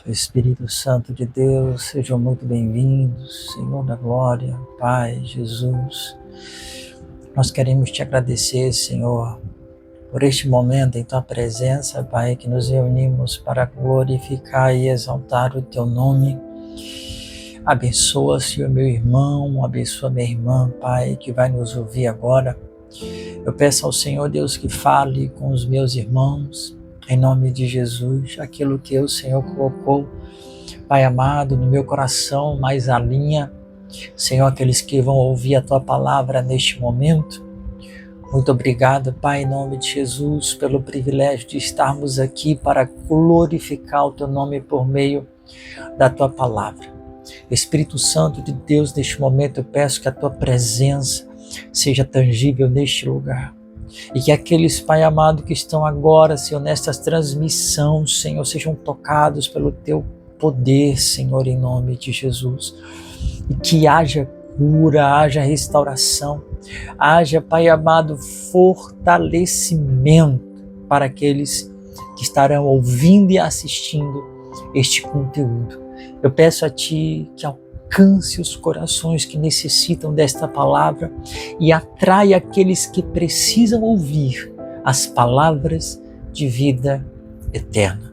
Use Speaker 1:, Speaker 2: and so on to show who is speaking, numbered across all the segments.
Speaker 1: Espírito Santo de Deus, sejam muito bem-vindos, Senhor da Glória, Pai, Jesus. Nós queremos te agradecer, Senhor, por este momento em Tua presença, Pai, que nos reunimos para glorificar e exaltar o Teu nome. Abençoa, Senhor, meu irmão, abençoa minha irmã, Pai, que vai nos ouvir agora. Eu peço ao Senhor, Deus, que fale com os meus irmãos, em nome de Jesus, aquilo que o Senhor colocou, Pai amado, no meu coração, mais a linha, Senhor, aqueles que vão ouvir a Tua palavra neste momento. Muito obrigado, Pai, em nome de Jesus, pelo privilégio de estarmos aqui para glorificar o Teu nome por meio da Tua palavra. Espírito Santo de Deus, neste momento eu peço que a Tua presença seja tangível neste lugar. E que aqueles, Pai amado, que estão agora, Senhor, nesta transmissão, Senhor, sejam tocados pelo Teu poder, Senhor, em nome de Jesus. E que haja cura, haja restauração, haja, Pai amado, fortalecimento para aqueles que estarão ouvindo e assistindo este conteúdo. Eu peço a Ti que alcance os corações que necessitam desta palavra e atraia aqueles que precisam ouvir as palavras de vida eterna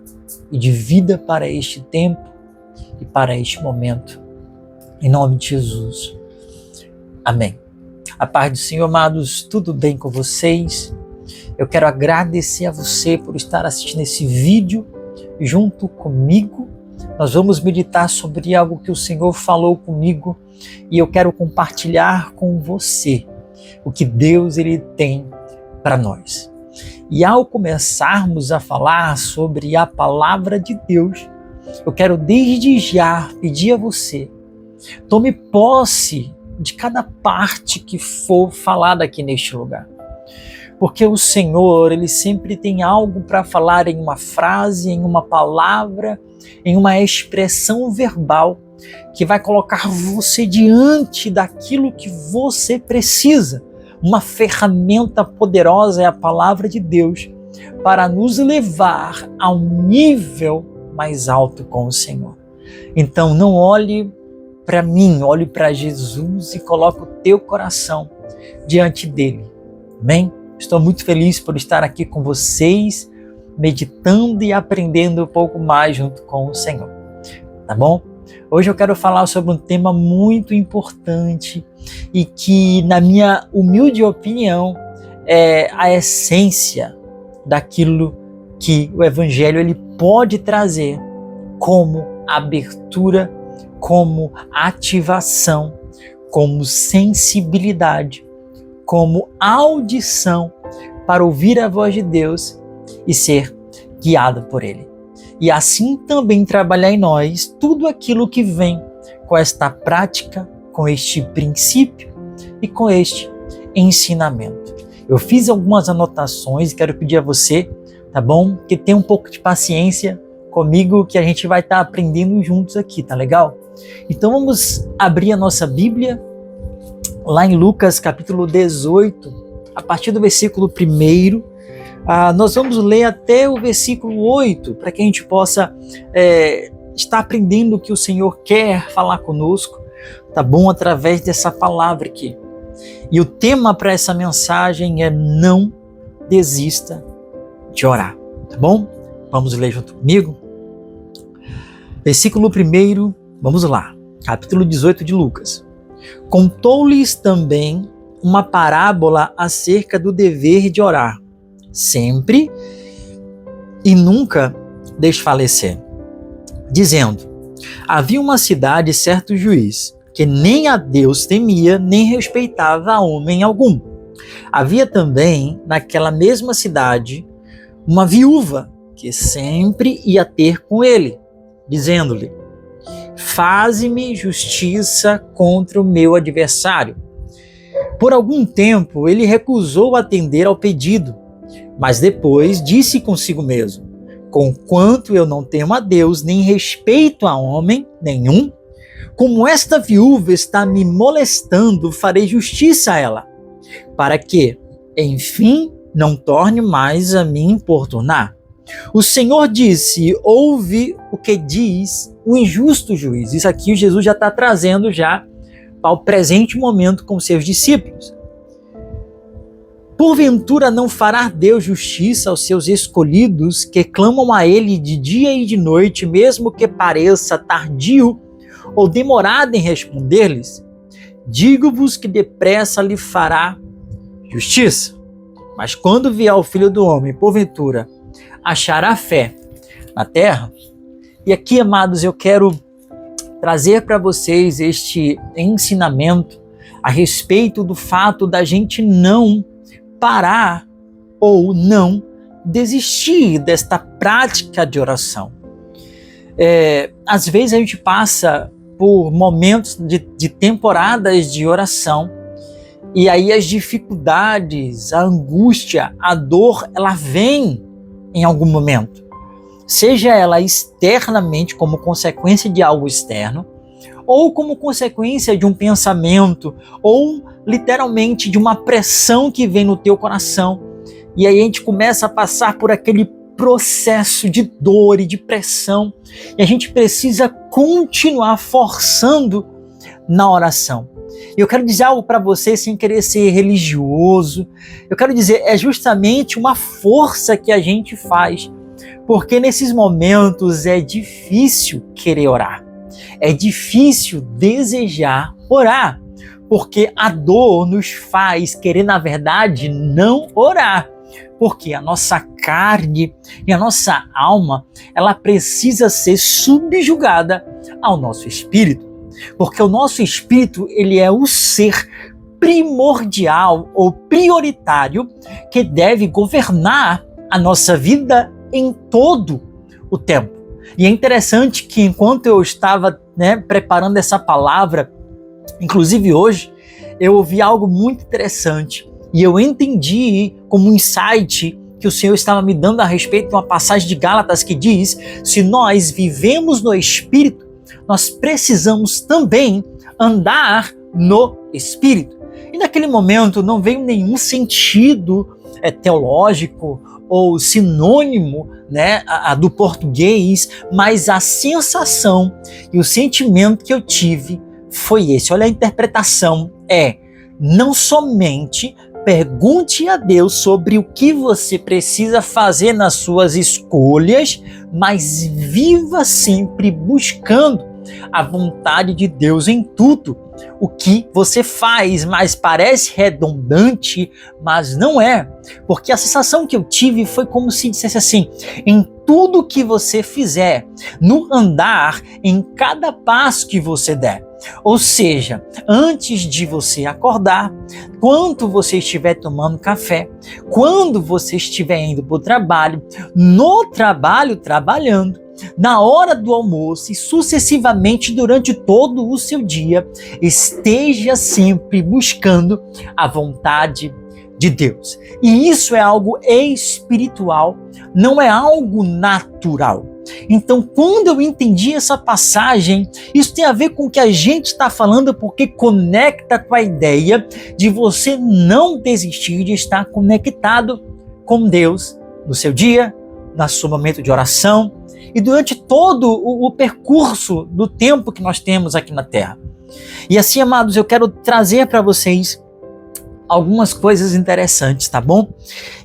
Speaker 1: e de vida para este tempo e para este momento. Em nome de Jesus. Amém. A paz do Senhor, amados, tudo bem com vocês? Eu quero agradecer a você por estar assistindo esse vídeo junto comigo. Nós vamos meditar sobre algo que o Senhor falou comigo e eu quero compartilhar com você o que Deus ele tem para nós. E ao começarmos a falar sobre a palavra de Deus, eu quero desde já pedir a você, tome posse de cada parte que for falada aqui neste lugar. Porque o Senhor, ele sempre tem algo para falar em uma frase, em uma palavra, em uma expressão verbal que vai colocar você diante daquilo que você precisa. Uma ferramenta poderosa é a palavra de Deus para nos levar a um nível mais alto com o Senhor. Então não olhe para mim, olhe para Jesus e coloque o teu coração diante dele. Amém? Estou muito feliz por estar aqui com vocês, meditando e aprendendo um pouco mais junto com o Senhor. Tá bom? Hoje eu quero falar sobre um tema muito importante e que, na minha humilde opinião, é a essência daquilo que o Evangelho ele pode trazer como abertura, como ativação, como sensibilidade, como audição para ouvir a voz de Deus e ser guiado por Ele. E assim também trabalhar em nós tudo aquilo que vem com esta prática, com este princípio e com este ensinamento. Eu fiz algumas anotações e quero pedir a você, tá bom? Que tenha um pouco de paciência comigo que a gente vai estar aprendendo juntos aqui, tá legal? Então vamos abrir a nossa Bíblia lá em Lucas capítulo 18, a partir do versículo 1, nós vamos ler até o versículo 8, para que a gente possa estar aprendendo o que o Senhor quer falar conosco, tá bom? Através dessa palavra aqui. E o tema para essa mensagem é: não desista de orar, tá bom? Vamos ler junto comigo? Versículo 1, vamos lá, capítulo 18 de Lucas. Contou-lhes também uma parábola acerca do dever de orar, sempre e nunca desfalecer, dizendo: havia uma cidade certo juiz, que nem a Deus temia, nem respeitava a homem algum. Havia também naquela mesma cidade uma viúva, que sempre ia ter com ele, dizendo-lhe: faze-me justiça contra o meu adversário. Por algum tempo ele recusou atender ao pedido, mas depois disse consigo mesmo: conquanto eu não temo a Deus, nem respeito a homem nenhum, como esta viúva está me molestando, farei justiça a ela, para que, enfim, não torne mais a me importunar. O Senhor disse: ouve o que diz o injusto juiz. Isso aqui Jesus já está trazendo já para o presente momento com seus discípulos. Porventura não fará Deus justiça aos seus escolhidos que clamam a Ele de dia e de noite, mesmo que pareça tardio ou demorado em responder-lhes? Digo-vos que depressa lhe fará justiça. Mas quando vier o Filho do Homem, porventura, achará fé na terra? E aqui, amados, eu quero trazer para vocês este ensinamento a respeito do fato da gente não parar ou não desistir desta prática de oração. Às vezes a gente passa por momentos de temporadas de oração e aí as dificuldades, a angústia, a dor, ela vem em algum momento. Seja ela externamente, como consequência de algo externo, ou como consequência de um pensamento, ou literalmente de uma pressão que vem no teu coração. E aí a gente começa a passar por aquele processo de dor e de pressão, e a gente precisa continuar forçando na oração. Eu quero dizer algo para você sem querer ser religioso. Eu quero dizer, é justamente uma força que a gente faz, porque nesses momentos é difícil querer orar. É difícil desejar orar, porque a dor nos faz querer, na verdade, não orar. Porque a nossa carne e a nossa alma, ela precisa ser subjugada ao nosso espírito. Porque o nosso espírito, ele é o ser primordial ou prioritário que deve governar a nossa vida em todo o tempo. E é interessante que enquanto eu estava preparando essa palavra, inclusive hoje, eu ouvi algo muito interessante e eu entendi como um insight que o Senhor estava me dando a respeito de uma passagem de Gálatas que diz: se nós vivemos no Espírito, nós precisamos também andar no Espírito. E naquele momento não veio nenhum sentido teológico ou sinônimo do português, mas a sensação e o sentimento que eu tive foi esse. Olha, a interpretação não somente pergunte a Deus sobre o que você precisa fazer nas suas escolhas, mas viva sempre buscando a vontade de Deus em tudo o que você faz. Mas parece redundante, mas não é, porque a sensação que eu tive foi como se dissesse assim: em tudo que você fizer, no andar, em cada passo que você der. Ou seja, antes de você acordar, quando você estiver tomando café, quando você estiver indo para o trabalho, no trabalho trabalhando, na hora do almoço e sucessivamente durante todo o seu dia, esteja sempre buscando a vontade de Deus. E isso é algo espiritual, não é algo natural. Então, quando eu entendi essa passagem, isso tem a ver com o que a gente está falando, porque conecta com a ideia de você não desistir de estar conectado com Deus no seu dia, no seu momento de oração e durante todo o percurso do tempo que nós temos aqui na Terra. E assim, amados, eu quero trazer para vocês algumas coisas interessantes, tá bom?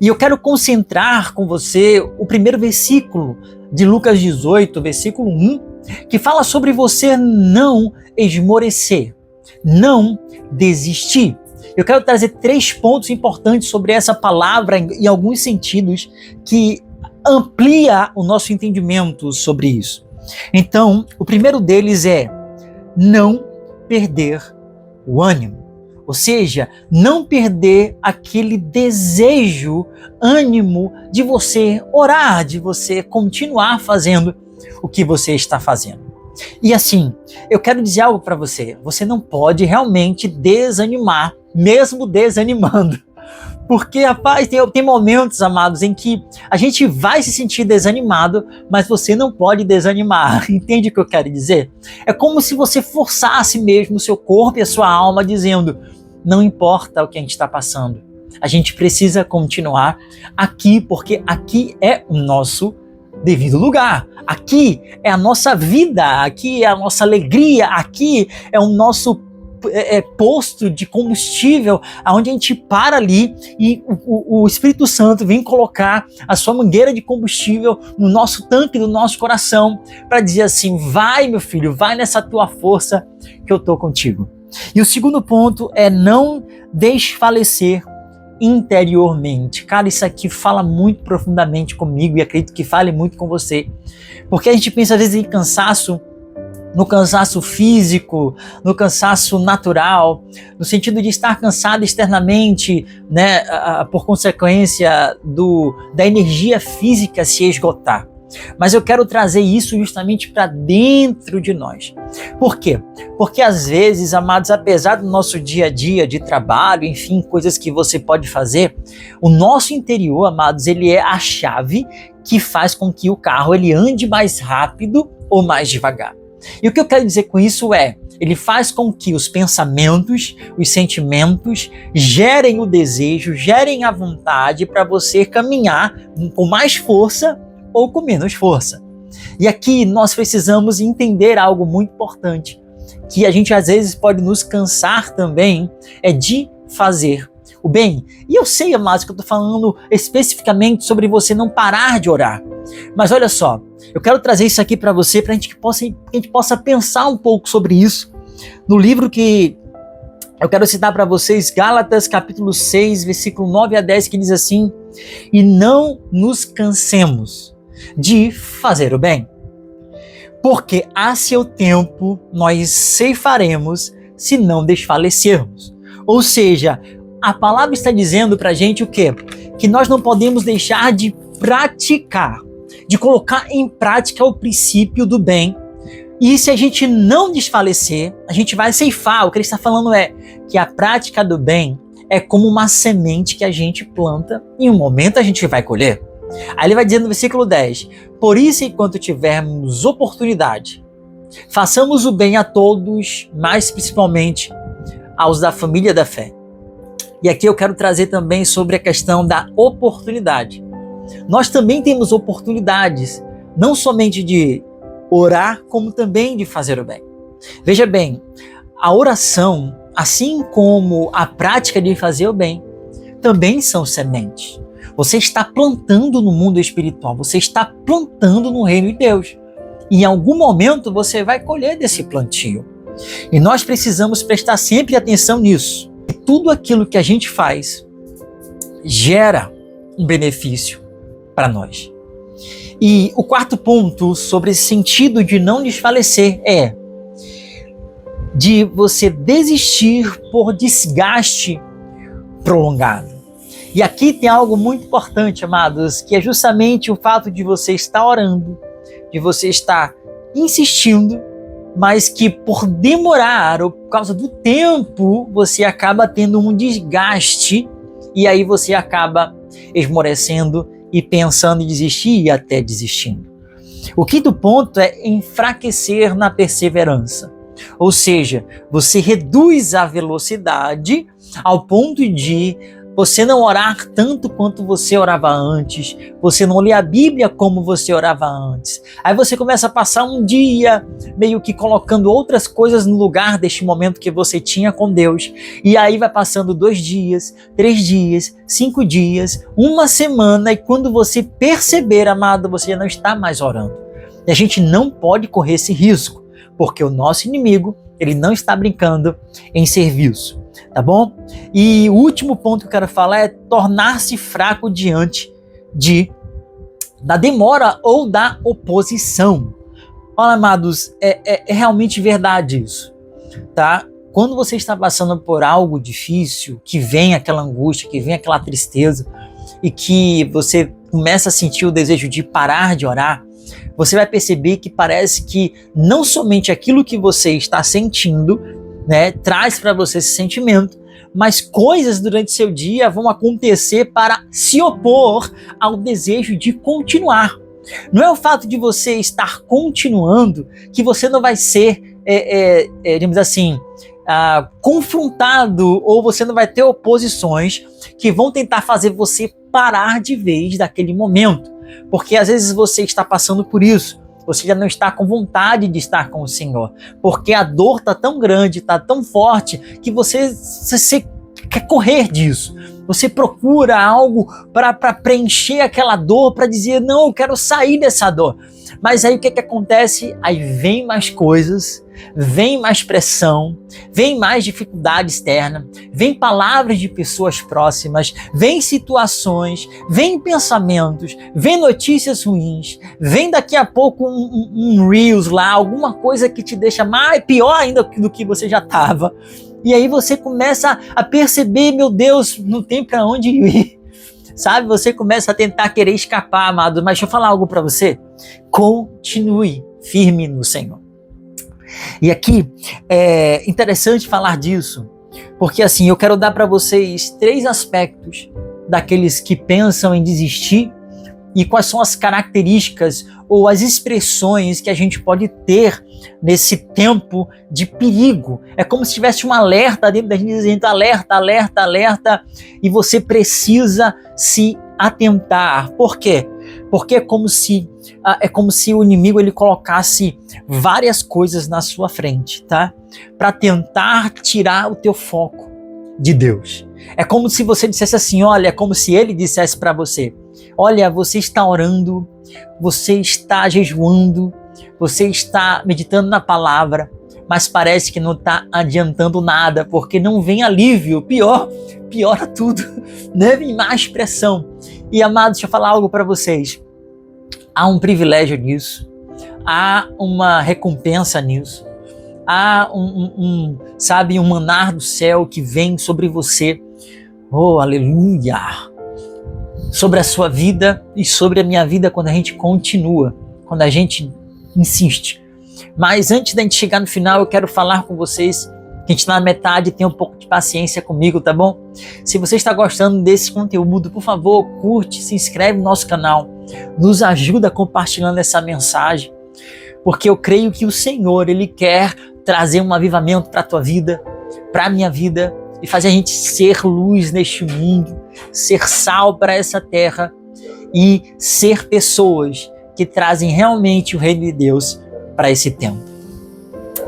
Speaker 1: E eu quero concentrar com você o primeiro versículo de Lucas 18, versículo 1, que fala sobre você não esmorecer, não desistir. Eu quero trazer 3 pontos importantes sobre essa palavra em alguns sentidos que amplia o nosso entendimento sobre isso. Então, o primeiro deles é não perder o ânimo. Ou seja, não perder aquele desejo, ânimo de você orar, de você continuar fazendo o que você está fazendo. E assim, eu quero dizer algo para você. Você não pode realmente desanimar, mesmo desanimando. Porque, rapaz, tem momentos, amados, em que a gente vai se sentir desanimado, mas você não pode desanimar. Entende o que eu quero dizer? É como se você forçasse mesmo o seu corpo e a sua alma dizendo: não importa o que a gente está passando, a gente precisa continuar aqui, porque aqui é o nosso devido lugar. Aqui é a nossa vida, aqui é a nossa alegria, aqui é o nosso posto de combustível, onde a gente para ali e o Espírito Santo vem colocar a sua mangueira de combustível no nosso tanque do nosso coração para dizer assim: vai, meu filho, vai nessa tua força que eu estou contigo. E o segundo ponto é não desfalecer interiormente. Cara, isso aqui fala muito profundamente comigo e acredito que fale muito com você, porque a gente pensa às vezes em cansaço, no cansaço físico, no cansaço natural, no sentido de estar cansado externamente, né, por consequência da energia física se esgotar. Mas eu quero trazer isso justamente para dentro de nós. Por quê? Porque às vezes, amados, apesar do nosso dia a dia de trabalho, enfim, coisas que você pode fazer, o nosso interior, amados, ele é a chave que faz com que o carro ele ande mais rápido ou mais devagar. E o que eu quero dizer com isso é, ele faz com que os pensamentos, os sentimentos gerem o desejo, gerem a vontade para você caminhar com mais força ou com menos força. E aqui nós precisamos entender algo muito importante, que a gente às vezes pode nos cansar também, é de fazer o bem. E eu sei, amados, que eu estou falando especificamente sobre você não parar de orar. Mas olha só, eu quero trazer isso aqui para você, para a gente possa pensar um pouco sobre isso. No livro que eu quero citar para vocês, Gálatas capítulo 6, versículo 9 a 10, que diz assim: e não nos cansemos de fazer o bem, porque a seu tempo nós ceifaremos se não desfalecermos. Ou seja, a palavra está dizendo para a gente o quê? Que nós não podemos deixar de praticar, de colocar em prática o princípio do bem. E se a gente não desfalecer, a gente vai ceifar. O que ele está falando é que a prática do bem é como uma semente que a gente planta e em um momento a gente vai colher. Aí ele vai dizer no versículo 10, por isso, enquanto tivermos oportunidade, façamos o bem a todos, mas principalmente aos da família da fé. E aqui eu quero trazer também sobre a questão da oportunidade. Nós também temos oportunidades, não somente de orar, como também de fazer o bem. Veja bem, a oração, assim como a prática de fazer o bem, também são sementes. Você está plantando no mundo espiritual, você está plantando no reino de Deus. E em algum momento você vai colher desse plantio. E nós precisamos prestar sempre atenção nisso. E tudo aquilo que a gente faz gera um benefício para nós. E o quarto ponto sobre esse sentido de não desfalecer é de você desistir por desgaste prolongado. E aqui tem algo muito importante, amados, que é justamente o fato de você estar orando, de você estar insistindo, mas que por demorar ou por causa do tempo, você acaba tendo um desgaste e aí você acaba esmorecendo e pensando em desistir e até desistindo. O quinto ponto é enfraquecer na perseverança. Ou seja, você reduz a velocidade ao ponto de você não orar tanto quanto você orava antes, você não lê a Bíblia como você orava antes. Aí você começa a passar um dia meio que colocando outras coisas no lugar deste momento que você tinha com Deus. E aí vai passando 2 dias, 3 dias, 5 dias, uma semana, e quando você perceber, amado, você já não está mais orando. E a gente não pode correr esse risco, porque o nosso inimigo, ele não está brincando em serviço. Tá bom? E o último ponto que eu quero falar é tornar-se fraco diante da demora ou da oposição. Olha, amados, é realmente verdade isso, tá? Quando você está passando por algo difícil, que vem aquela angústia, que vem aquela tristeza, e que você começa a sentir o desejo de parar de orar, você vai perceber que parece que não somente aquilo que você está sentindo, né, traz para você esse sentimento, mas coisas durante seu dia vão acontecer para se opor ao desejo de continuar. Não é o fato de você estar continuando que você não vai ser, digamos assim, confrontado, ou você não vai ter oposições que vão tentar fazer você parar de vez daquele momento. Porque às vezes você está passando por isso. Você já não está com vontade de estar com o Senhor. Porque a dor está tão grande, está tão forte, que você quer correr disso. Você procura algo para preencher aquela dor, para dizer, não, eu quero sair dessa dor. Mas aí o que acontece? Aí vem mais coisas, vem mais pressão, vem mais dificuldade externa, vem palavras de pessoas próximas, vem situações, vem pensamentos, vem notícias ruins, vem daqui a pouco um Reels lá, alguma coisa que te deixa pior ainda do que você já estava. E aí você começa a perceber, meu Deus, não tem para onde ir. Sabe, você começa a tentar querer escapar, amado, mas deixa eu falar algo para você. Continue firme no Senhor. E aqui é interessante falar disso, porque assim, eu quero dar para vocês 3 aspectos daqueles que pensam em desistir e quais são as características ou as expressões que a gente pode ter nesse tempo de perigo. É como se tivesse um alerta dentro da gente dizendo alerta, alerta, alerta, e você precisa se atentar. Por quê? Porque é como se o inimigo ele colocasse várias coisas na sua frente, tá? Para tentar tirar o teu foco de Deus. É como se você dissesse assim, olha, é como se ele dissesse para você, olha, você está orando, você está jejuando, você está meditando na palavra, mas parece que não está adiantando nada, porque não vem alívio, piora tudo, né? Vem mais pressão. E amados, deixa eu falar algo para vocês. Há um privilégio nisso, há uma recompensa nisso, há um manar do céu que vem sobre você. Oh, aleluia! Sobre a sua vida e sobre a minha vida quando a gente continua, quando a gente insiste. Mas antes da gente chegar no final, eu quero falar com vocês, que a gente está na metade, tenha um pouco de paciência comigo, tá bom? Se você está gostando desse conteúdo, por favor, curte, se inscreve no nosso canal, nos ajuda compartilhando essa mensagem, porque eu creio que o Senhor, Ele quer trazer um avivamento para a tua vida, para a minha vida, e fazer a gente ser luz neste mundo, ser sal para essa terra e ser pessoas que trazem realmente o reino de Deus para esse tempo.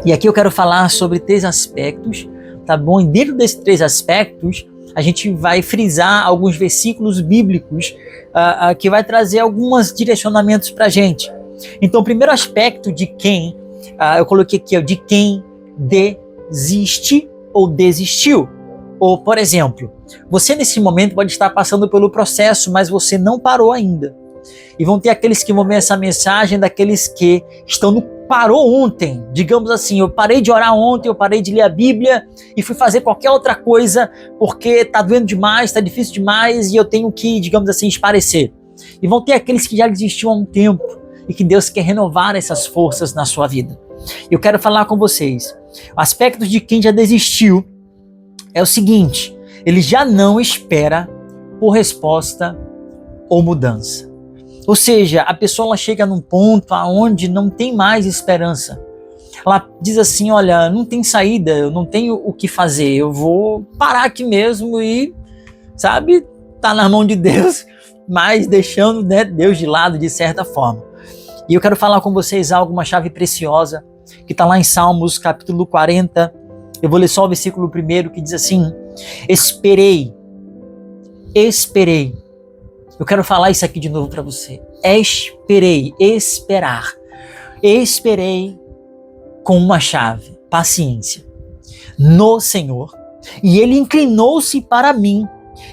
Speaker 1: E aqui eu quero falar sobre 3 aspectos, tá bom? E dentro desses 3 aspectos, a gente vai frisar alguns versículos bíblicos que vai trazer alguns direcionamentos para a gente. Então, o primeiro aspecto de quem, eu coloquei aqui, de quem desiste ou desistiu. Ou, por exemplo, você nesse momento pode estar passando pelo processo, mas você não parou ainda. E vão ter aqueles que vão ver essa mensagem, daqueles que estão no parou ontem. Digamos assim, eu parei de orar ontem, eu parei de ler a Bíblia e fui fazer qualquer outra coisa porque tá doendo demais, tá difícil demais e eu tenho que, digamos assim, esparecer. E vão ter aqueles que já desistiram há um tempo e que Deus quer renovar essas forças na sua vida. Eu quero falar com vocês. Aspectos de quem já desistiu é o seguinte, ele já não espera por resposta ou mudança. Ou seja, a pessoa ela chega num ponto onde não tem mais esperança. Ela diz assim, olha, não tem saída, eu não tenho o que fazer, eu vou parar aqui mesmo e, sabe, tá na mão de Deus, mas deixando, né, Deus de lado de certa forma. E eu quero falar com vocês algo, uma chave preciosa, que está lá em Salmos capítulo 40, eu vou ler só o versículo 1 que diz assim, esperei. Eu quero falar isso aqui de novo para você. Esperei com uma chave, paciência, no Senhor, e Ele inclinou-se para mim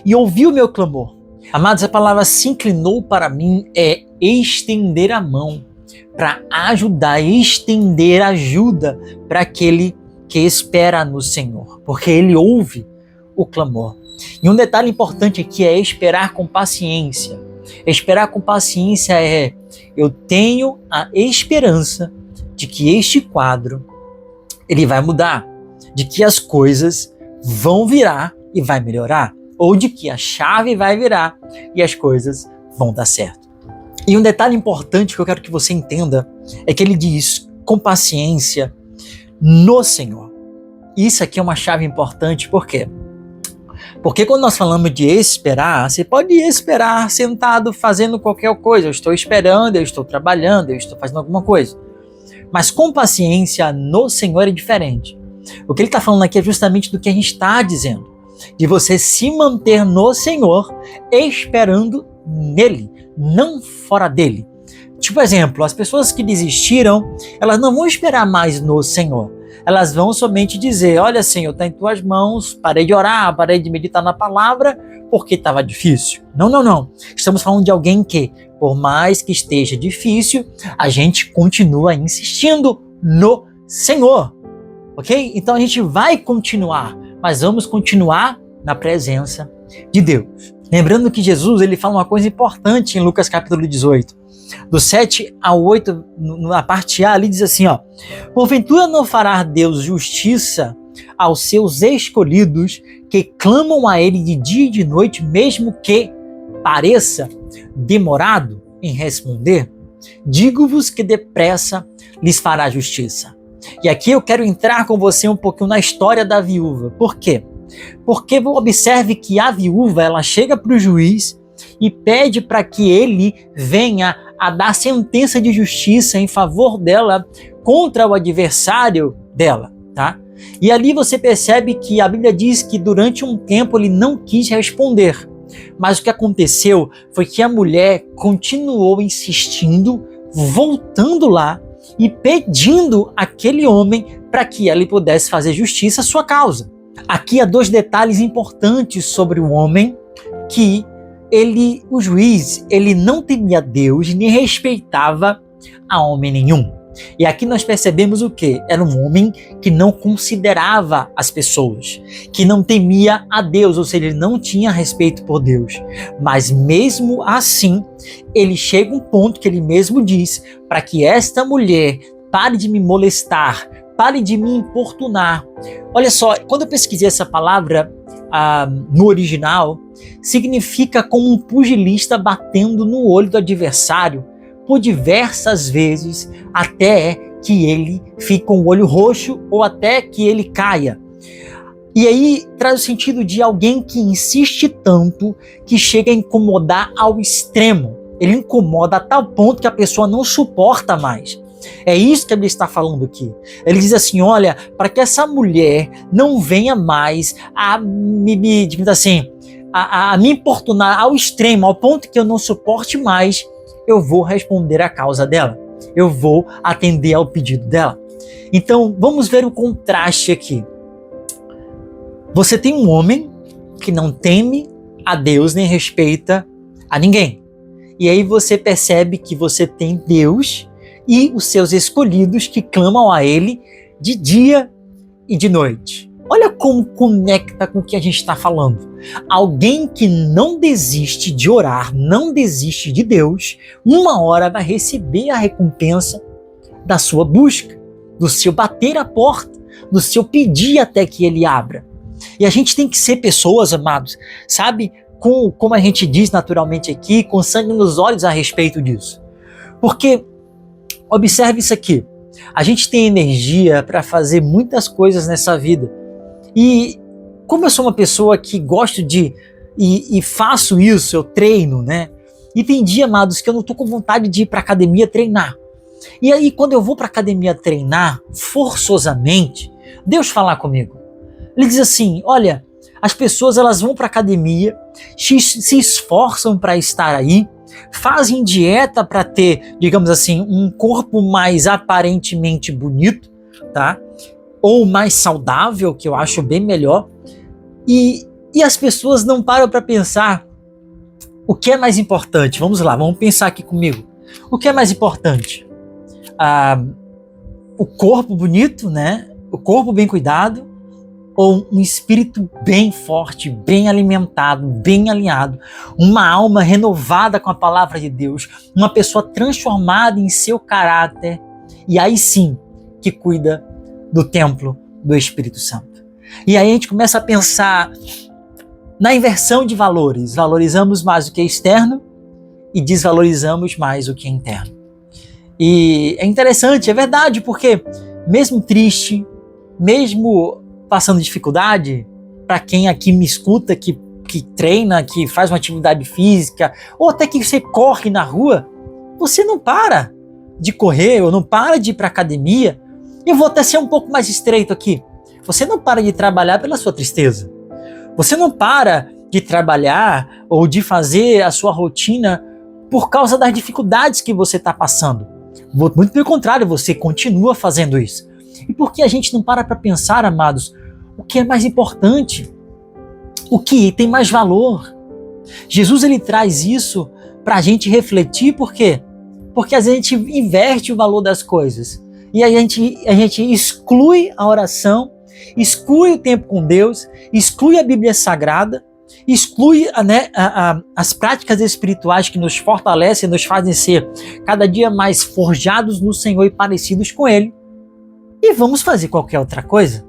Speaker 1: e ouviu o meu clamor. Amados, a palavra se inclinou para mim é estender a mão para ajudar, estender ajuda para aquele que espera no Senhor, porque Ele ouve o clamor. E um detalhe importante aqui é esperar com paciência. Esperar com paciência é, eu tenho a esperança de que este quadro, ele vai mudar, de que as coisas vão virar e vai melhorar, ou de que a chave vai virar e as coisas vão dar certo. E um detalhe importante que eu quero que você entenda é que ele diz com paciência no Senhor. isso aqui é uma chave importante, por quê? Porque quando nós falamos de esperar, você pode esperar sentado fazendo qualquer coisa. Eu estou esperando, eu estou trabalhando, eu estou fazendo alguma coisa. Mas com paciência no Senhor é diferente. O que ele está falando aqui é justamente do que a gente está dizendo. De você se manter no Senhor, esperando nele, não fora dele. Tipo exemplo, as pessoas que desistiram, elas não vão esperar mais no Senhor. Elas vão somente dizer, olha Senhor, está em tuas mãos, parei de orar, parei de meditar na palavra, porque estava difícil. Não. Estamos falando de alguém que, por mais que esteja difícil, a gente continua insistindo no Senhor. Ok? Então a gente vai continuar, mas vamos continuar na presença de Deus. Lembrando que Jesus ele fala uma coisa importante em Lucas capítulo 18. Do 7 ao 8, na parte A, ali diz assim, ó: porventura não fará Deus justiça aos seus escolhidos que clamam a Ele de dia e de noite, mesmo que pareça demorado em responder? Digo-vos que depressa lhes fará justiça. E aqui eu quero entrar com você um pouquinho na história da viúva. Por quê? Porque observe que a viúva ela chega para o juiz e pede para que ele venha a dar sentença de justiça em favor dela contra o adversário dela, tá? E ali você percebe que a Bíblia diz que durante um tempo ele não quis responder. Mas o que aconteceu foi que a mulher continuou insistindo, voltando lá e pedindo aquele homem para que ela pudesse fazer justiça à sua causa. Aqui há dois detalhes importantes sobre o homem, que o juiz, ele não temia Deus nem respeitava a homem nenhum. E aqui nós percebemos o quê? Era um homem que não considerava as pessoas, que não temia a Deus, ou seja, ele não tinha respeito por Deus. Mas mesmo assim, ele chega a um ponto que ele mesmo diz, para que esta mulher pare de me molestar, pare de me importunar. Olha só, quando eu pesquisei essa palavra no original, significa como um pugilista batendo no olho do adversário por diversas vezes até que ele fique com o olho roxo ou até que ele caia. E aí traz o sentido de alguém que insiste tanto que chega a incomodar ao extremo. Ele incomoda a tal ponto que a pessoa não suporta mais. É isso que a Bíblia está falando aqui. Ele diz assim, olha, para que essa mulher não venha mais a me importunar ao extremo, ao ponto que eu não suporte mais, eu vou responder à causa dela. Eu vou atender ao pedido dela. Então, vamos ver o contraste aqui. Você tem um homem que não teme a Deus nem respeita a ninguém. E aí você percebe que você tem Deus e os seus escolhidos que clamam a Ele de dia e de noite. Olha como conecta com o que a gente está falando. Alguém que não desiste de orar, não desiste de Deus, uma hora vai receber a recompensa da sua busca, do seu bater a porta, do seu pedir até que Ele abra. E a gente tem que ser pessoas, amados, sabe, como a gente diz naturalmente aqui, com sangue nos olhos a respeito disso. Porque observe isso aqui, a gente tem energia para fazer muitas coisas nessa vida. E como eu sou uma pessoa que gosto de, e faço isso, eu treino, né? E tem dia, amados, que eu não estou com vontade de ir para a academia treinar. E aí, quando eu vou para a academia treinar, forçosamente, Deus fala comigo. Ele diz assim, olha, as pessoas elas vão para a academia, se esforçam para estar aí, fazem dieta para ter, digamos assim, um corpo mais aparentemente bonito, tá? Ou mais saudável, que eu acho bem melhor. E as pessoas não param para pensar o que é mais importante. Vamos lá, vamos pensar aqui comigo. O que é mais importante? O corpo bonito, né? O corpo bem cuidado, ou um espírito bem forte, bem alimentado, bem alinhado, uma alma renovada com a palavra de Deus, uma pessoa transformada em seu caráter, e aí sim que cuida do templo do Espírito Santo. E aí a gente começa a pensar na inversão de valores. Valorizamos mais o que é externo e desvalorizamos mais o que é interno. E é interessante, é verdade, porque mesmo triste, mesmo passando dificuldade? Para quem aqui me escuta, que treina, que faz uma atividade física, ou até que você corre na rua, você não para de correr, ou não para de ir para a academia. Eu vou até ser um pouco mais estreito aqui. Você não para de trabalhar pela sua tristeza. Você não para de trabalhar ou de fazer a sua rotina por causa das dificuldades que você está passando. Muito pelo contrário, você continua fazendo isso. E por que a gente não para pensar, amados, o que é mais importante? O que tem mais valor? Jesus, ele traz isso para a gente refletir, por quê? Porque às vezes a gente inverte o valor das coisas. E a gente exclui a oração, exclui o tempo com Deus, exclui a Bíblia Sagrada, exclui as práticas espirituais que nos fortalecem, nos fazem ser cada dia mais forjados no Senhor e parecidos com Ele. E vamos fazer qualquer outra coisa,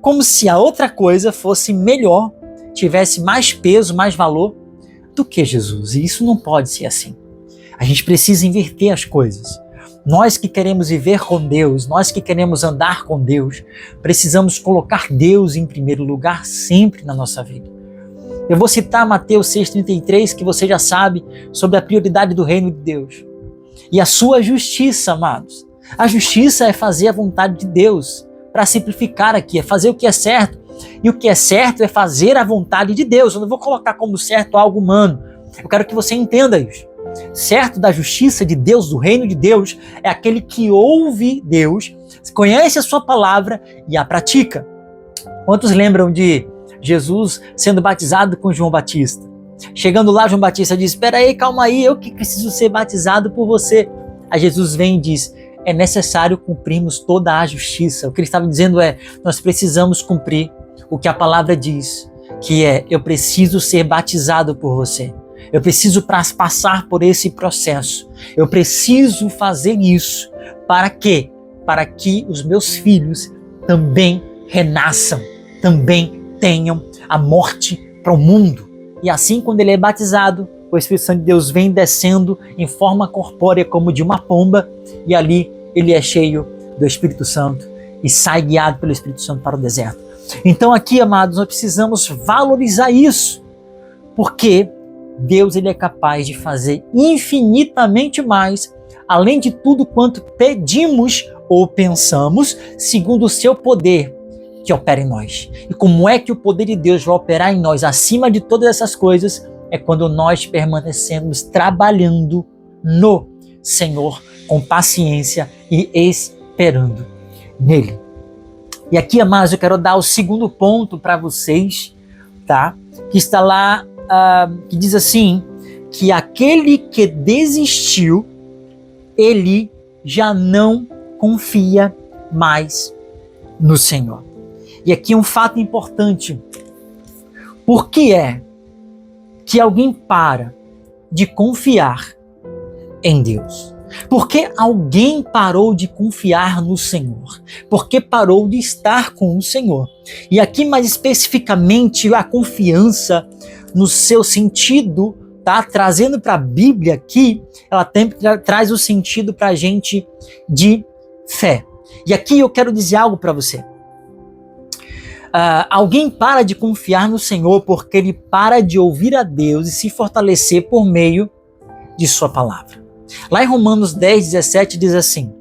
Speaker 1: como se a outra coisa fosse melhor, tivesse mais peso, mais valor do que Jesus. E isso não pode ser assim. A gente precisa inverter as coisas. Nós que queremos viver com Deus, nós que queremos andar com Deus, precisamos colocar Deus em primeiro lugar sempre na nossa vida. Eu vou citar Mateus 6,33, que você já sabe, sobre a prioridade do reino de Deus. E a sua justiça, amados. A justiça é fazer a vontade de Deus. Para simplificar aqui, é fazer o que é certo. E o que é certo é fazer a vontade de Deus. Eu não vou colocar como certo algo humano. Eu quero que você entenda isso. Certo da justiça de Deus, do reino de Deus, é aquele que ouve Deus, conhece a sua palavra e a pratica. Quantos lembram de Jesus sendo batizado com João Batista? Chegando lá, João Batista diz: espera aí, calma aí, eu que preciso ser batizado por você. Aí Jesus vem e diz: é necessário cumprirmos toda a justiça. O que ele estava dizendo é, nós precisamos cumprir o que a palavra diz, que é, eu preciso ser batizado por você. Eu preciso passar por esse processo. Eu preciso fazer isso. Para quê? Para que os meus filhos também renasçam, também tenham a morte para o mundo. E assim, quando ele é batizado, o Espírito Santo de Deus vem descendo em forma corpórea como de uma pomba, e ali ele é cheio do Espírito Santo e sai guiado pelo Espírito Santo para o deserto. Então aqui, amados, nós precisamos valorizar isso, porque Deus, ele é capaz de fazer infinitamente mais, além de tudo quanto pedimos ou pensamos, segundo o seu poder que opera em nós. E como é que o poder de Deus vai operar em nós acima de todas essas coisas? É quando nós permanecemos trabalhando no Senhor com paciência e esperando nele. E aqui, amados, eu quero dar o segundo ponto para vocês, tá? Que está lá, que diz assim, que aquele que desistiu, ele já não confia mais no Senhor. E aqui um fato importante. Por que é que alguém para de confiar em Deus? Por que alguém parou de confiar no Senhor? Por que parou de estar com o Senhor? E aqui mais especificamente a confiança no seu sentido, tá? Trazendo para a Bíblia aqui, ela traz o sentido para a gente de fé. E aqui eu quero dizer algo para você. Alguém para de confiar no Senhor porque ele para de ouvir a Deus e se fortalecer por meio de sua palavra. Lá em Romanos 10:17 diz assim: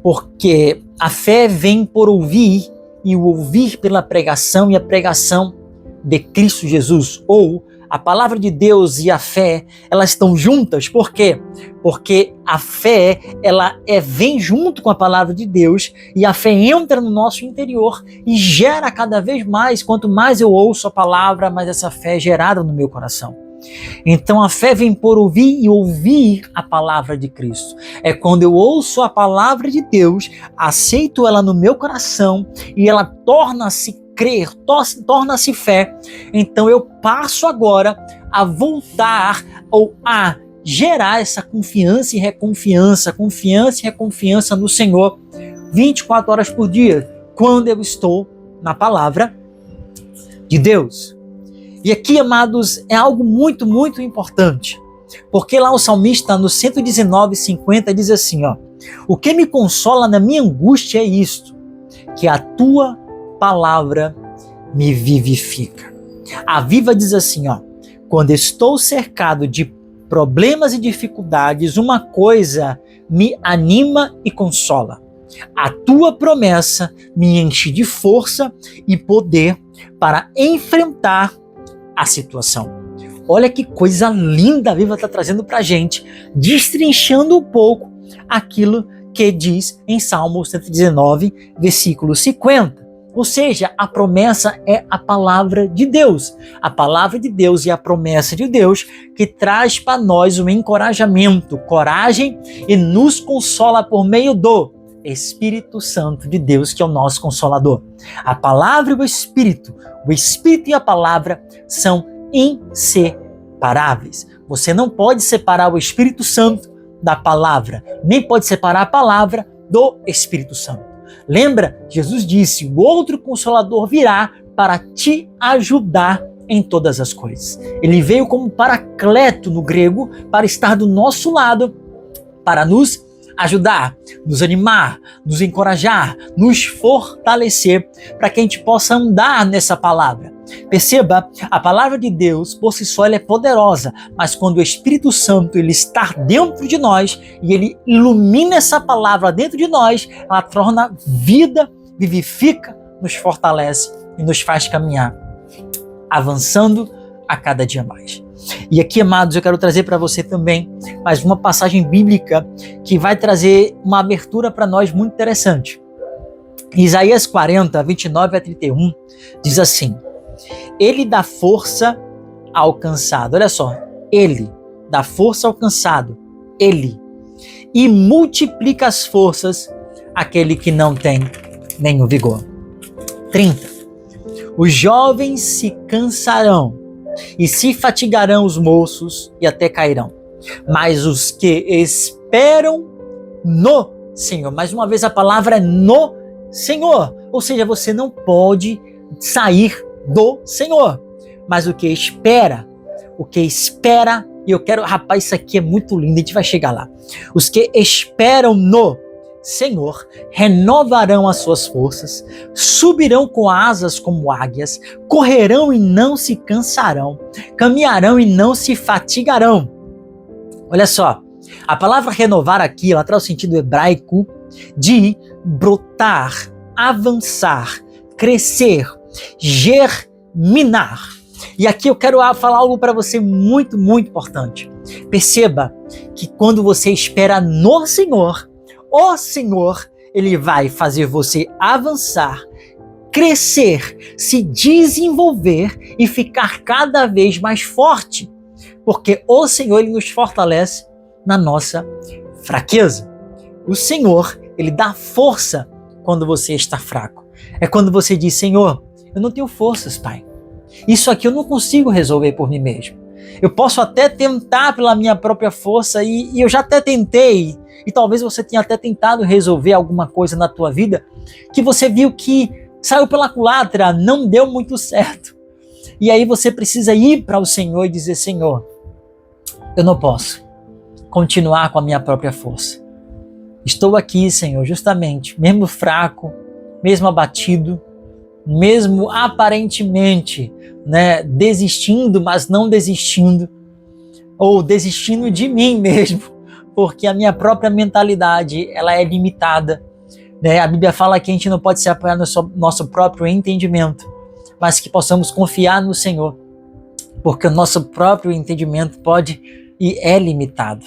Speaker 1: porque a fé vem por ouvir, e o ouvir pela pregação, e a pregação de Cristo Jesus. Ou a palavra de Deus e a fé, elas estão juntas. Por quê? Porque a fé, ela vem junto com a palavra de Deus, e a fé entra no nosso interior e gera cada vez mais. Quanto mais eu ouço a palavra, mais essa fé é gerada no meu coração. Então a fé vem por ouvir, e ouvir a palavra de Cristo. É quando eu ouço a palavra de Deus, aceito ela no meu coração e ela torna-se crer, torna-se fé. Então eu passo agora a voltar ou a gerar essa confiança e reconfiança, no Senhor 24 horas por dia, quando eu estou na palavra de Deus. E aqui, amados, é algo muito, muito importante, porque lá o salmista, no 119:50, diz assim, ó: o que me consola na minha angústia é isto, que a tua palavra me vivifica. A Viva diz assim, ó: quando estou cercado de problemas e dificuldades, uma coisa me anima e consola. A tua promessa me enche de força e poder para enfrentar a situação. Olha que coisa linda a Viva está trazendo para a gente, destrinchando um pouco aquilo que diz em Salmo 119, versículo 50. Ou seja, a promessa é a palavra de Deus. A palavra de Deus e a promessa de Deus que traz para nós um encorajamento, coragem e nos consola por meio do Espírito Santo de Deus, que é o nosso Consolador. A palavra e o Espírito e a palavra são inseparáveis. Você não pode separar o Espírito Santo da palavra, nem pode separar a palavra do Espírito Santo. Lembra? Jesus disse: o outro Consolador virá para te ajudar em todas as coisas. Ele veio como paracleto no grego para estar do nosso lado, para nos ajudar, nos animar, nos encorajar, nos fortalecer para que a gente possa andar nessa palavra. Perceba, a palavra de Deus por si só ela é poderosa, mas quando o Espírito Santo ele está dentro de nós e ele ilumina essa palavra dentro de nós, ela torna vida, vivifica, nos fortalece e nos faz caminhar, avançando a cada dia mais. E aqui, amados, eu quero trazer para você também mais uma passagem bíblica que vai trazer uma abertura para nós muito interessante. Isaías 40, 29 a 31 diz assim: ele dá força ao cansado. Olha só, ele dá força ao cansado, ele, e multiplica as forças àquele que não tem nenhum vigor. 30. Os jovens se cansarão e se fatigarão os moços e até cairão. Mas os que esperam no Senhor, mais uma vez a palavra é no Senhor, ou seja, você não pode sair do Senhor, mas o que espera, e eu quero, rapaz, isso aqui é muito lindo, a gente vai chegar lá. Os que esperam no Senhor renovarão as suas forças, subirão com asas como águias, correrão e não se cansarão, caminharão e não se fatigarão. Olha só, a palavra renovar aqui, ela traz o sentido hebraico de brotar, avançar, crescer, germinar. E aqui eu quero falar algo para você muito, muito importante. Perceba que quando você espera no Senhor, o Senhor, ele vai fazer você avançar, crescer, se desenvolver e ficar cada vez mais forte. Porque o Senhor, ele nos fortalece na nossa fraqueza. O Senhor, ele dá força quando você está fraco. É quando você diz: Senhor, eu não tenho forças, Pai. Isso aqui eu não consigo resolver por mim mesmo. Eu posso até tentar pela minha própria força e eu já até tentei. E talvez você tenha até tentado resolver alguma coisa na tua vida que você viu que saiu pela culatra, não deu muito certo. E aí você precisa ir para o Senhor e dizer: Senhor, eu não posso continuar com a minha própria força. Estou aqui, Senhor, justamente, mesmo fraco, mesmo abatido, mesmo aparentemente, desistindo, mas não desistindo, ou desistindo de mim mesmo, porque a minha própria mentalidade, ela é limitada. A Bíblia fala que a gente não pode se apoiar no nosso próprio entendimento, mas que possamos confiar no Senhor, porque o nosso próprio entendimento pode e é limitado.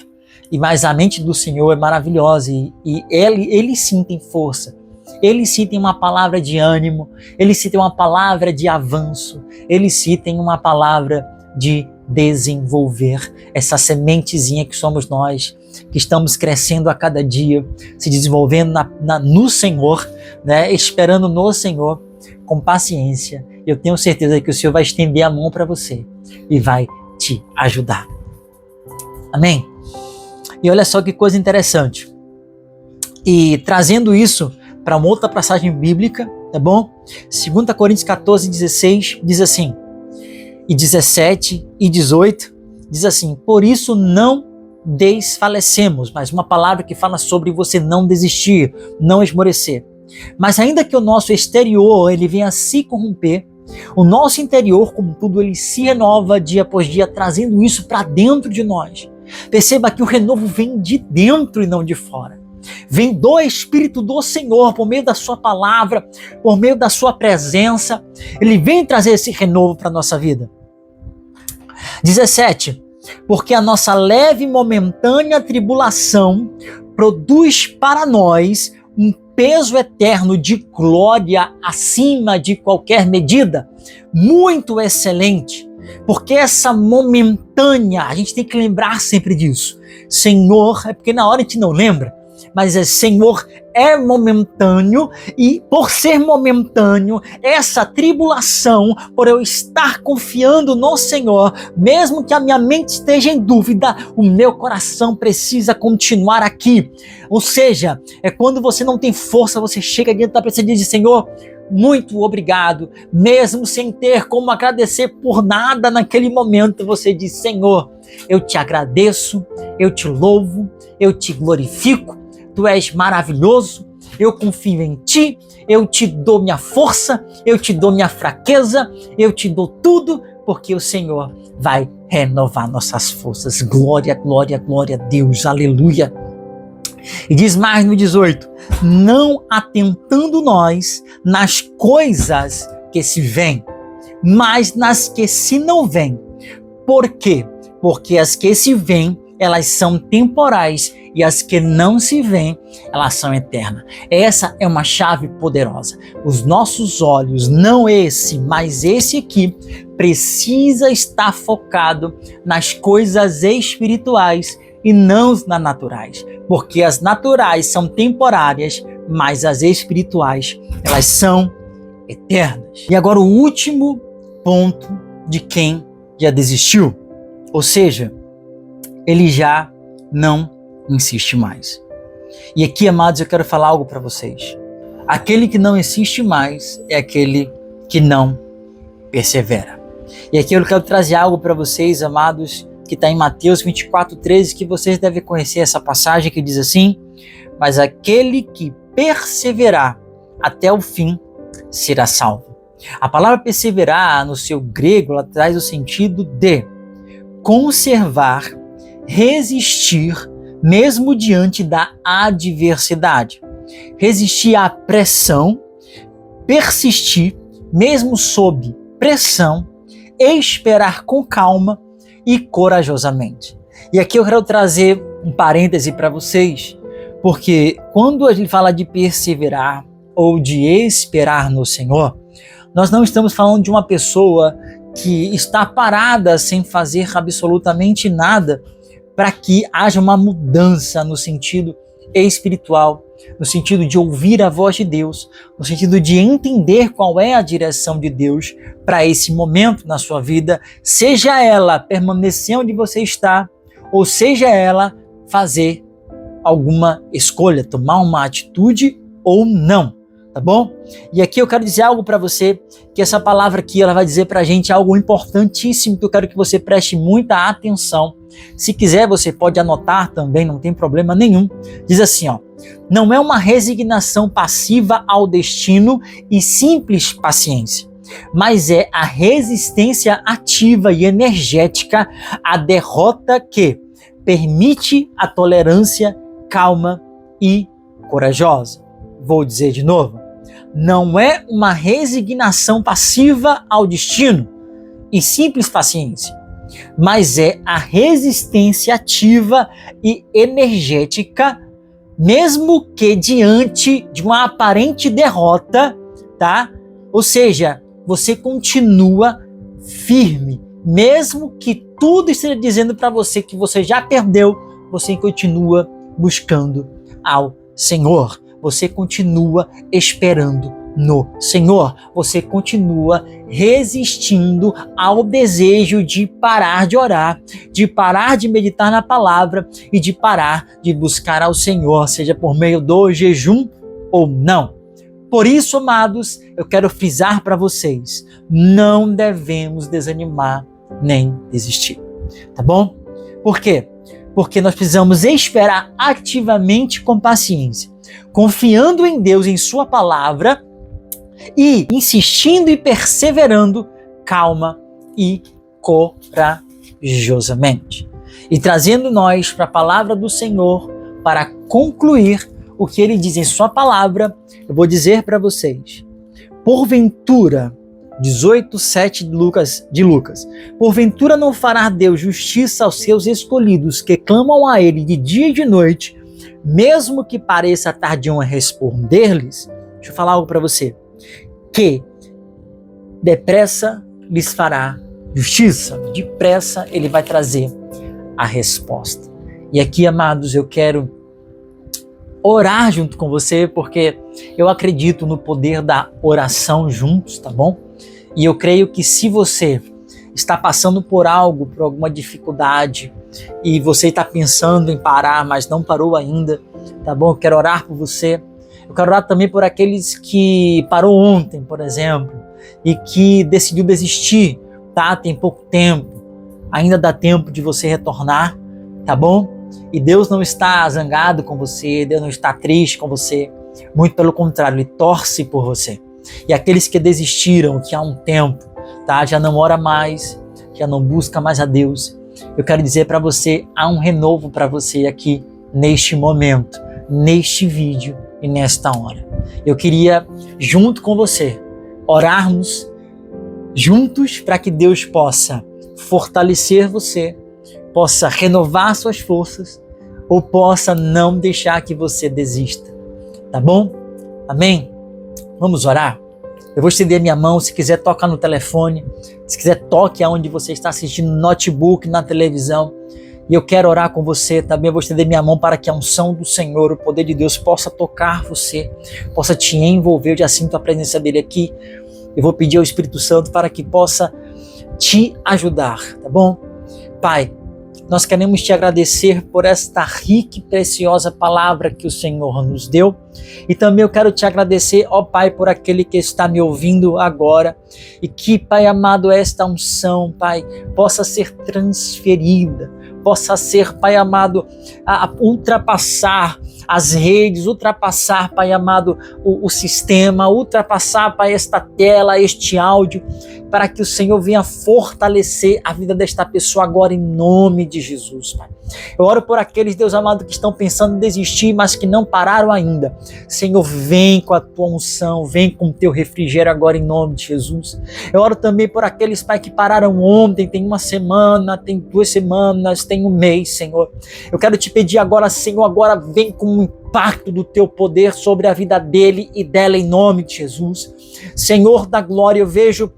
Speaker 1: Mas a mente do Senhor é maravilhosa e ele sim tem força. Ele sim tem uma palavra de ânimo, ele sim tem uma palavra de avanço, ele sim tem uma palavra de desenvolver essa sementezinha que somos nós, que estamos crescendo a cada dia, se desenvolvendo no Senhor, esperando no Senhor com paciência. Eu tenho certeza que o Senhor vai estender a mão para você e vai te ajudar. Amém? E olha só que coisa interessante. E trazendo isso para uma outra passagem bíblica, tá bom? 2 Coríntios 14, 16, diz assim, e 17 e 18, diz assim: por isso não desfalecemos, mas uma palavra que fala sobre você não desistir, não esmorecer. Mas ainda que o nosso exterior ele venha a se corromper, o nosso interior, como tudo, ele se renova dia após dia, trazendo isso para dentro de nós. Perceba que o renovo vem de dentro e não de fora. Vem do Espírito do Senhor, por meio da sua palavra, por meio da sua presença. Ele vem trazer esse renovo para a nossa vida. 17. Porque a nossa leve e momentânea tribulação produz para nós um peso eterno de glória acima de qualquer medida, muito excelente. Porque essa momentânea, a gente tem que lembrar sempre disso. Senhor, é porque na hora a gente não lembra, mas Senhor é momentâneo, e por ser momentâneo, essa tribulação, por eu estar confiando no Senhor, mesmo que a minha mente esteja em dúvida, o meu coração precisa continuar aqui. Ou seja, é quando você não tem força, você chega diante da presença e diz: Senhor, muito obrigado, mesmo sem ter como agradecer por nada naquele momento, você diz: Senhor, eu te agradeço, eu te louvo, eu te glorifico, tu és maravilhoso, eu confio em ti, eu te dou minha força, eu te dou minha fraqueza, eu te dou tudo, porque o Senhor vai renovar nossas forças. Glória, glória, glória a Deus, aleluia. E diz mais no 18: não atentando nós nas coisas que se veem, mas nas que se não veem. Por quê? Porque as que se veem, elas são temporais, e as que não se veem, elas são eternas. Essa é uma chave poderosa. Os nossos olhos, não esse, mas esse aqui, precisa estar focado nas coisas espirituais e não nas naturais. Porque as naturais são temporárias, mas as espirituais, elas são eternas. E agora o último ponto de quem já desistiu. Ou seja, ele já não insiste mais. E aqui, amados, eu quero falar algo para vocês. Aquele que não insiste mais é aquele que não persevera. E aqui eu quero trazer algo para vocês, amados, que está em Mateus 24:13, que vocês devem conhecer essa passagem que diz assim: mas aquele que perseverar até o fim será salvo. A palavra perseverar, no seu grego, ela traz o sentido de conservar, resistir, mesmo diante da adversidade. Resistir à pressão, persistir, mesmo sob pressão, esperar com calma e corajosamente. E aqui eu quero trazer um parêntese para vocês, porque quando a gente fala de perseverar ou de esperar no Senhor, nós não estamos falando de uma pessoa que está parada sem fazer absolutamente nada para que haja uma mudança no sentido espiritual, no sentido de ouvir a voz de Deus, no sentido de entender qual é a direção de Deus para esse momento na sua vida, seja ela permanecer onde você está, ou seja ela fazer alguma escolha, tomar uma atitude ou não. Tá bom? E aqui eu quero dizer algo para você, que essa palavra aqui ela vai dizer para a gente algo importantíssimo, que eu quero que você preste muita atenção. Se quiser, você pode anotar também, não tem problema nenhum. Diz assim, ó: não é uma resignação passiva ao destino e simples paciência, mas é a resistência ativa e energética à derrota que permite a tolerância calma e corajosa. Vou dizer de novo. Não é uma resignação passiva ao destino e simples paciência, mas é a resistência ativa e energética, mesmo que diante de uma aparente derrota, tá? Ou seja, você continua firme, mesmo que tudo esteja dizendo para você que você já perdeu, você continua buscando ao Senhor. Você continua esperando no Senhor. Você continua resistindo ao desejo de parar de orar, de parar de meditar na palavra e de parar de buscar ao Senhor, seja por meio do jejum ou não. Por isso, amados, eu quero frisar para vocês, não devemos desanimar nem desistir. Tá bom? Por quê? Porque nós precisamos esperar ativamente com paciência. confiando em Deus, em sua palavra e insistindo e perseverando, calma e corajosamente. E trazendo nós para a palavra do Senhor, para concluir o que ele diz em sua palavra, eu vou dizer para vocês: porventura, 18:7 de Lucas, porventura não fará Deus justiça aos seus escolhidos que clamam a ele de dia e de noite, mesmo que pareça tardio a responder-lhes? Deixa eu falar algo para você, que depressa lhes fará justiça, depressa ele vai trazer a resposta. E aqui, amados, eu quero orar junto com você, porque eu acredito no poder da oração juntos, tá bom? E eu creio que se você está passando por algo, por alguma dificuldade, e você está pensando em parar, mas não parou ainda, tá bom? Eu quero orar por você. Eu quero orar também por aqueles que parou ontem, por exemplo, e que decidiu desistir, tá? Tem pouco tempo, ainda dá tempo de você retornar, tá bom? E Deus não está zangado com você, Deus não está triste com você, muito pelo contrário, Ele torce por você. E aqueles que desistiram, que há um tempo, tá? Já não ora mais, já não busca mais a Deus, eu quero dizer para você, há um renovo para você aqui, neste momento, neste vídeo e nesta hora. Eu queria, junto com você, orarmos juntos para que Deus possa fortalecer você, possa renovar suas forças, ou possa não deixar que você desista, tá bom? Amém? Vamos orar? Eu vou estender minha mão, se quiser tocar no telefone, se quiser toque aonde você está assistindo, no notebook, na televisão, e eu quero orar com você também. Eu vou estender minha mão para que a unção do Senhor, o poder de Deus possa tocar você, possa te envolver. Eu já sinto a presença dele aqui. Eu vou pedir ao Espírito Santo para que possa te ajudar, tá bom? Pai, nós queremos te agradecer por esta rica e preciosa palavra que o Senhor nos deu. E também eu quero te agradecer, ó Pai, por aquele que está me ouvindo agora. E que, Pai amado, esta unção, Pai, possa ser transferida, possa ser, Pai amado, ultrapassar as redes, ultrapassar, Pai amado, o sistema, ultrapassar, Pai, esta tela, este áudio, para que o Senhor venha fortalecer a vida desta pessoa agora em nome de Jesus, Pai. Eu oro por aqueles, Deus amado, que estão pensando em desistir, mas que não pararam ainda. Senhor, vem com a tua unção, vem com o teu refrigério agora em nome de Jesus. Eu oro também por aqueles, Pai, que pararam ontem, tem uma semana, tem 2 semanas, tem um mês, Senhor. Eu quero te pedir agora, Senhor, agora vem com o impacto do teu poder sobre a vida dele e dela em nome de Jesus. Senhor da glória, eu vejo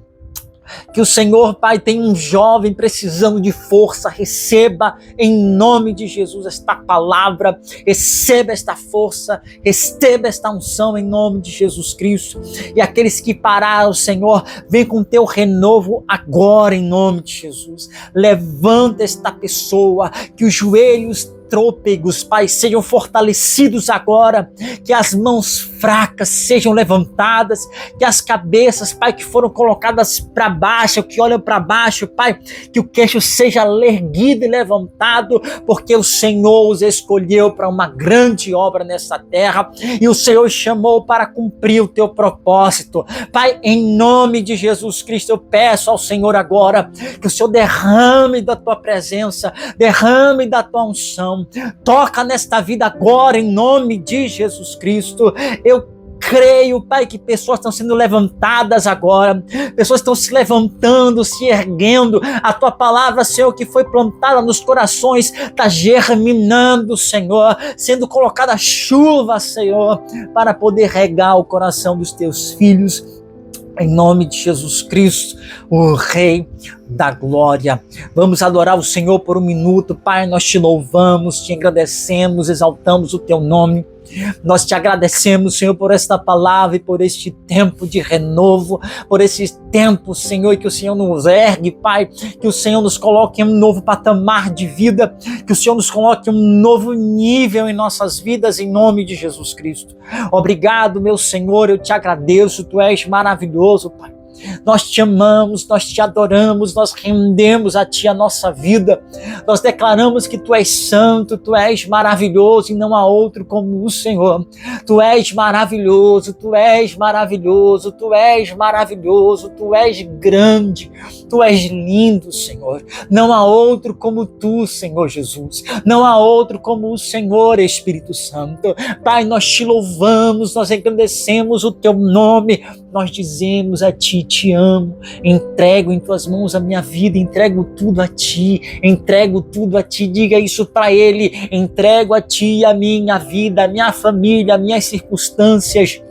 Speaker 1: que o Senhor, Pai, tem um jovem precisando de força. Receba em nome de Jesus esta palavra, receba esta força, receba esta unção em nome de Jesus Cristo. E aqueles que pararam, Senhor, vem com teu renovo agora em nome de Jesus. Levanta esta pessoa, que os joelhos trôpegos, Pai, sejam fortalecidos agora, que as mãos fracas sejam levantadas, que as cabeças, Pai, que foram colocadas para baixo, que olham para baixo, Pai, que o queixo seja erguido e levantado, porque o Senhor os escolheu para uma grande obra nessa terra, e o Senhor os chamou para cumprir o teu propósito. Pai, em nome de Jesus Cristo, eu peço ao Senhor agora, que o Senhor derrame da tua presença, derrame da tua unção, toca nesta vida agora em nome de Jesus Cristo. Eu creio, Pai, que pessoas estão sendo levantadas agora, pessoas estão se levantando, se erguendo. A tua palavra, Senhor, que foi plantada nos corações, está germinando, Senhor, sendo colocada chuva, Senhor, para poder regar o coração dos teus filhos. Em nome de Jesus Cristo, o Rei da Glória. Vamos adorar o Senhor por um minuto. Pai, nós te louvamos, te agradecemos, exaltamos o teu nome. Nós te agradecemos, Senhor, por esta palavra e por este tempo de renovo, por esse tempo, Senhor, que o Senhor nos ergue, Pai, que o Senhor nos coloque em um novo patamar de vida, que o Senhor nos coloque em um novo nível em nossas vidas, em nome de Jesus Cristo. Obrigado, meu Senhor, eu te agradeço, tu és maravilhoso, Pai. Nós te amamos, nós te adoramos, nós rendemos a Ti a nossa vida. Nós declaramos que Tu és santo, Tu és maravilhoso e não há outro como o Senhor. Tu és maravilhoso, Tu és maravilhoso, Tu és maravilhoso, Tu és grande, Tu és lindo, Senhor. Não há outro como Tu, Senhor Jesus. Não há outro como o Senhor, Espírito Santo. Pai, nós Te louvamos, nós engrandecemos o Teu nome, nós dizemos a Ti, te amo, entrego em Tuas mãos a minha vida, entrego tudo a Ti, entrego tudo a Ti, diga isso para Ele, entrego a Ti a minha vida, a minha família, as minhas circunstâncias,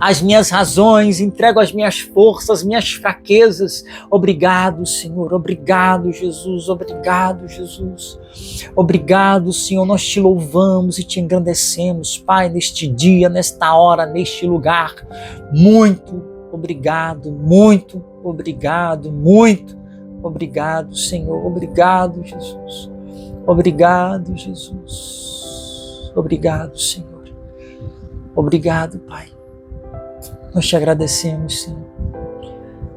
Speaker 1: as minhas razões, entrego as minhas forças, as minhas fraquezas. Obrigado, Senhor, obrigado, Jesus, obrigado, Jesus. Obrigado, Senhor, nós Te louvamos e Te engrandecemos, Pai, neste dia, nesta hora, neste lugar. Muito obrigado, muito obrigado, muito obrigado, Senhor. Obrigado, Jesus. Obrigado, Jesus. Obrigado, Senhor. Obrigado, Pai. Nós Te agradecemos, Senhor.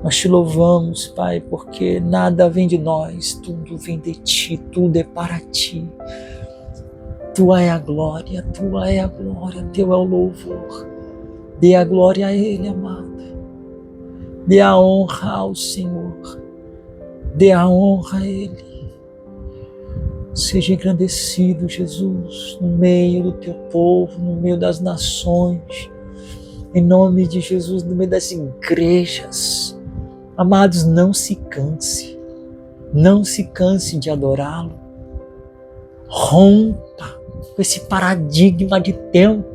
Speaker 1: Nós Te louvamos, Pai, porque nada vem de nós, tudo vem de Ti, tudo é para Ti. Tua é a glória, Tua é a glória, Teu é o louvor. Dê a glória a Ele, amado. Dê a honra ao Senhor. Dê a honra a Ele. Seja engrandecido, Jesus, no meio do Teu povo, no meio das nações. Em nome de Jesus, no meio das igrejas. Amados, não se canse. Não se canse de adorá-lo. Rompa com esse paradigma de tempo.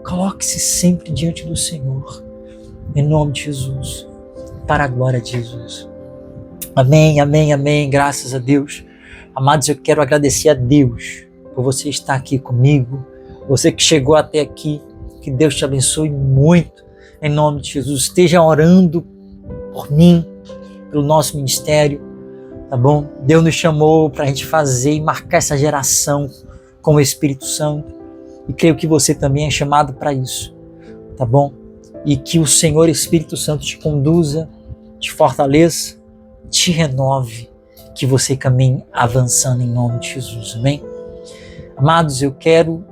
Speaker 1: Coloque-se sempre diante do Senhor. Em nome de Jesus. Para a glória de Jesus. Amém, amém, amém. Graças a Deus. Amados, eu quero agradecer a Deus por você estar aqui comigo. Você que chegou até aqui. Que Deus te abençoe muito, em nome de Jesus. Esteja orando por mim, pelo nosso ministério, tá bom? Deus nos chamou para a gente fazer e marcar essa geração com o Espírito Santo. E creio que você também é chamado para isso, tá bom? E que o Senhor Espírito Santo te conduza, te fortaleça, te renove, que você caminhe avançando em nome de Jesus, amém? Amados, eu quero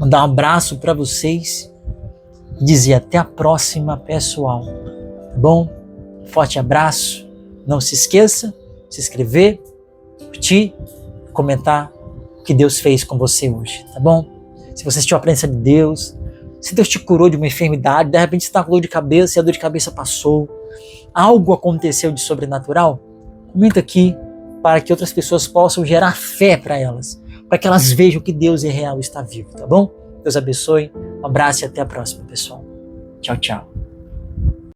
Speaker 1: mandar um abraço para vocês e dizer até a próxima, pessoal. Tá bom? Forte abraço. Não se esqueça de se inscrever, curtir, comentar o que Deus fez com você hoje. Tá bom? Se você sentiu a presença de Deus, se Deus te curou de uma enfermidade, de repente você está com dor de cabeça e a dor de cabeça passou, algo aconteceu de sobrenatural, comenta aqui para que outras pessoas possam gerar fé para elas. Para que elas vejam que Deus é real e está vivo, tá bom? Deus abençoe, um abraço e até a próxima, pessoal. Tchau, tchau.